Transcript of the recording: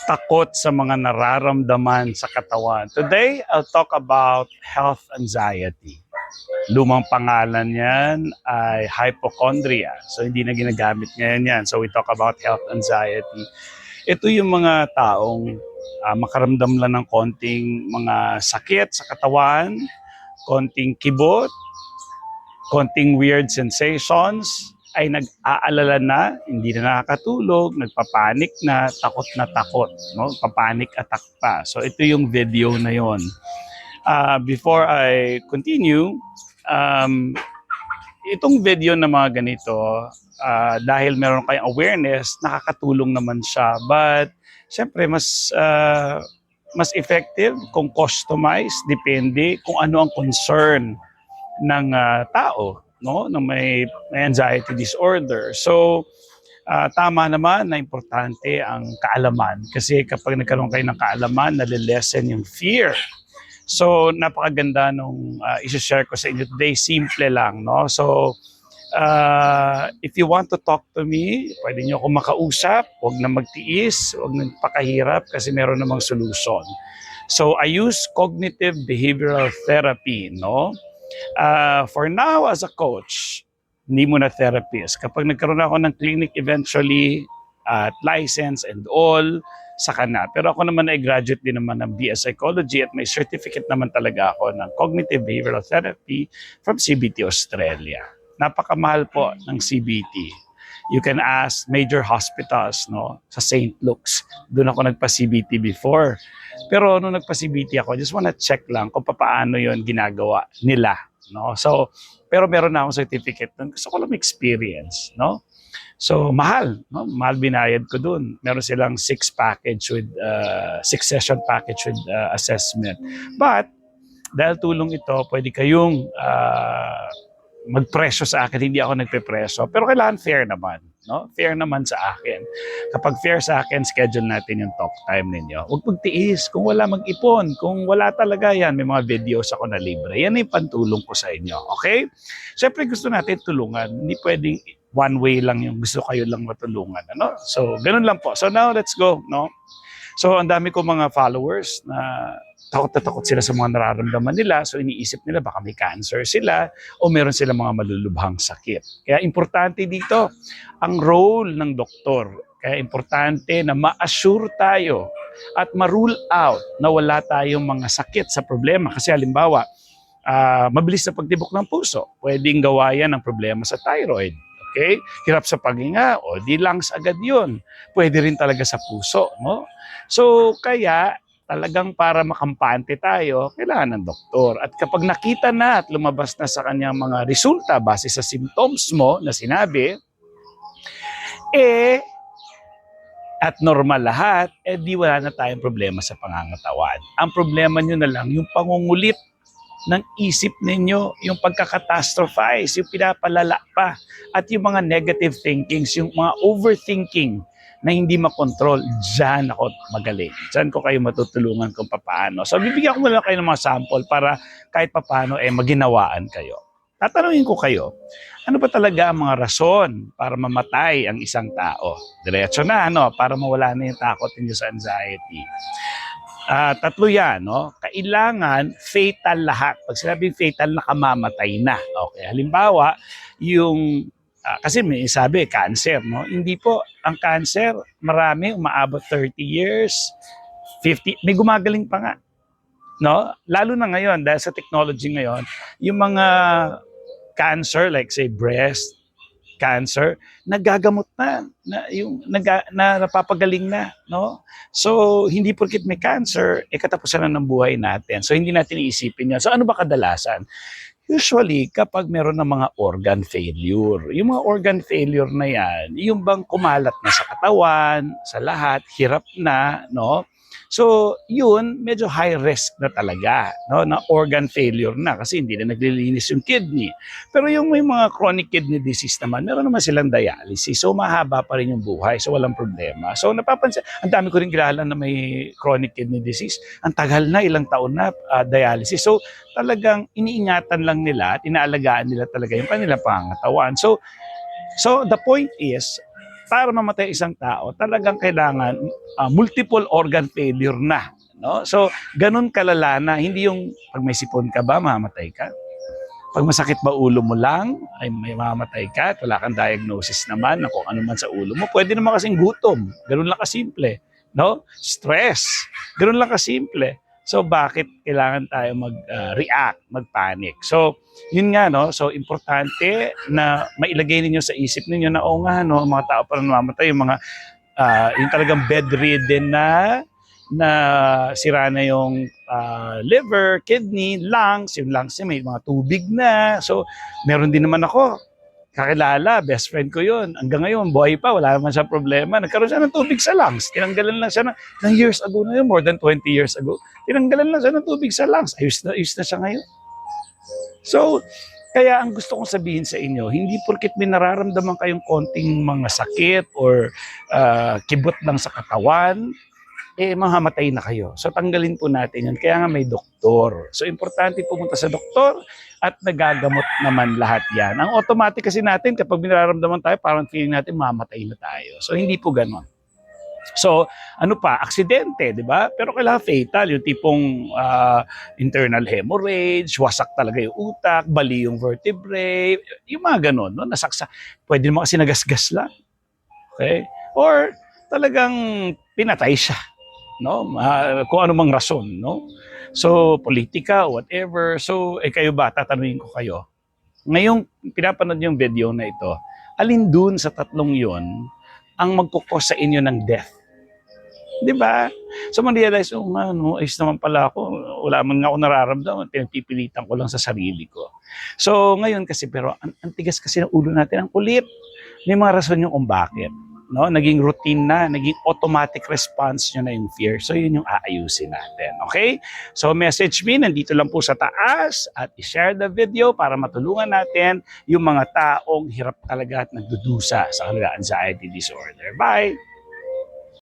takot sa mga nararamdaman sa katawan. Today, I'll talk about health anxiety. Lumang pangalan yan ay hypochondria. So, hindi na ginagamit ngayon yan. So, we talk about health anxiety. Ito yung mga taong makaramdam lang ng konting mga sakit sa katawan, konting kibot, konting weird sensations, ay nag-aalala na, hindi na nakakatulog, nagpapanik na takot, no? Papanic attack pa. So ito yung video na yon. Before I continue, itong video na mga ganito, dahil meron kayong awareness, nakakatulong naman siya. But syempre mas effective kung customized, depende kung ano ang concern ng tao, no, na may anxiety disorder. So tama naman na importante ang kaalaman, kasi kapag nagkaroon kayo ng kaalaman, nalilesen yung fear. So napakaganda nung i-share ko sa inyo today. Simple lang, no? So if you want to talk to me, pwede niyo ako makausap. Huwag na magtiis, huwag na pakahirap, kasi meron namang solution. So I use cognitive behavioral therapy, no? For now, as a coach, hindi mo na therapist. Kapag nagkaroon ako ng clinic eventually, at license and all, saka na. Pero ako naman ay graduate din naman ng BS Psychology at may certificate naman talaga ako ng Cognitive Behavioral Therapy from CBT Australia. Napakamahal po ng CBT. You can ask major hospitals, no, sa St. Luke's. Doon ako nagpa-CBT before. Pero nung nagpa-CBT ako, just wanna check lang kung paano yon ginagawa nila, no? So, pero meron na akong certificate doon. Gusto ko lang experience, no? So, mahal, no? Mahal binayad ko doon. Meron silang 6 session package with assessment. But dahil tulong ito, pwede kayong magpresyo sa akin. Hindi ako nagpe-presyo. Pero kailangan fair naman, no? Fair naman sa akin. Kapag fair sa akin, schedule natin yung talk time ninyo. Huwag magtiis. Kung wala, mag-ipon. Kung wala talaga yan, may mga videos ako na libre. Yan yung pantulong ko sa inyo. Okay? Siyempre gusto natin tulungan. Hindi pwedeng one way lang yung gusto kayo lang matulungan. Ano? So, ganun lang po. So now, let's go. No? So, ang dami ko mga followers na takot sila sa mga nararamdaman nila. So, iniisip nila baka may cancer sila o meron silang mga malulubhang sakit. Kaya importante dito ang role ng doktor. Kaya importante na ma-assure tayo at ma-rule out na wala tayong mga sakit sa problema. Kasi halimbawa, mabilis na pagtibok ng puso. Pwedeng gawa yan ng problema sa thyroid. Okay? Hirap sa paghinga, o di lungs agad yun. Pwede rin talaga sa puso, no? So, kaya talagang para makampante tayo, kailangan ng doktor. At kapag nakita na at lumabas na sa kanyang mga resulta base sa symptoms mo na sinabi, at normal lahat, di wala na tayong problema sa pangangatawan. Ang problema nyo na lang, yung pangungulit ng isip ninyo, yung pagkakatastrophize, yung pinapalala pa, at yung mga negative thinkings, yung mga overthinking na hindi makontrol, dyan ako magaling. Dyan ko kayo matutulungan kung paano. So, bibigyan ko muna kayo ng mga sample para kahit paano maginawaan kayo. Tatanungin ko kayo, ano ba talaga ang mga rason para mamatay ang isang tao? Diretso na, no? Para mawala na yung takot niyo sa anxiety. 3 yan, no? Kailangan fatal lahat. Pag sinabing fatal, nakamamatay na. Okay, halimbawa, yung kasi may sabi, cancer, no? Hindi po. Ang cancer, marami, umaabot 30 years, 50, may gumagaling pa nga. No? Lalo na ngayon, dahil sa technology ngayon, yung mga cancer, like say breast cancer, nagagamot na napapagaling na, no? So, hindi porket may cancer, katapusan na ng buhay natin. So, hindi natin iisipin yan. So, ano ba kadalasan? Usually, kapag meron ng mga organ failure, yung mga organ failure na yan, yung bang kumalat na sa katawan, sa lahat, hirap na, no? So, yun, medyo high risk na talaga, no? Na organ failure na kasi hindi na naglilinis yung kidney. Pero yung may mga chronic kidney disease naman, meron naman silang dialysis. So, mahaba pa rin yung buhay. So, walang problema. So, napapansin, ang dami ko rin kilala na may chronic kidney disease. Ang tagal na, ilang taon na dialysis. So, talagang iniingatan lang nila at inaalagaan nila talaga yung kanilang pangangatawan. So the point is, para mamatay isang tao, talagang kailangan multiple organ failure na. No? So, ganun kalala na, hindi yung pag may sipon ka ba, mamatay ka. Pag masakit ba ulo mo lang, ay may mamatay ka at wala kang diagnosis naman na kung ano man sa ulo mo. Pwede naman kasing gutom. Ganun lang kasimple. No? Stress. Ganun lang kasimple. So bakit kailangan tayo mag-react, mag-panic? So yun nga, no? So importante na mailagay ninyo sa isip ninyo na o nga, no, mga tao parang namamatay, yung mga yung talagang bedridden na sira na yung liver, kidney, lungs, yung lungs niya may mga tubig na. So meron din naman ako kakilala, best friend ko yun. Hanggang ngayon, buhay pa, wala naman siya problema. Nagkaroon siya ng tubig sa lungs. Tinanggalan lang siya ng years ago na yun, more than 20 years ago. Tinanggalan lang siya ng tubig sa lungs. Ayos na siya ngayon. So, kaya ang gusto kong sabihin sa inyo, hindi porket may nararamdaman kayong konting mga sakit or kibot lang sa katawan, mamamatay na kayo. So tanggalin po natin yan. Kaya nga may doktor. So importante pumunta sa doktor at nagagamot naman lahat yan. Ang automatic kasi natin, kapag nararamdaman tayo, parang feeling natin mamatay na tayo. So hindi po ganon. So ano pa, aksidente, di ba? Pero kailangan fatal, yung tipong internal hemorrhage, wasak talaga yung utak, bali yung vertebrae, yung mga ganon, no? Nasaksa. Pwede naman kasi nagasgas lang. Okay? Or talagang pinatay siya. No, kung ano mang rason, no? So politika, whatever. So kayo ba, tatanungin ko kayo, ngayong pinapanood yung video na ito, alin dun sa tatlong yon ang magkukos sa inyo ng death? Di ba? So man-realize, no, ayos naman pala ako, wala man nga ako nararamdaman, pinagpipilitan ko lang sa sarili ko. So ngayon kasi, pero ang tigas kasi ng ulo natin, ang kulit. May mga rason yung kung bakit. No, naging routine na, naging automatic response nyo na yung fear. So yun yung aayusin natin. Okay? So message me, nandito lang po sa taas at i-share the video para matulungan natin yung mga taong hirap talaga at nagdudusa sa kanila anxiety disorder. Bye!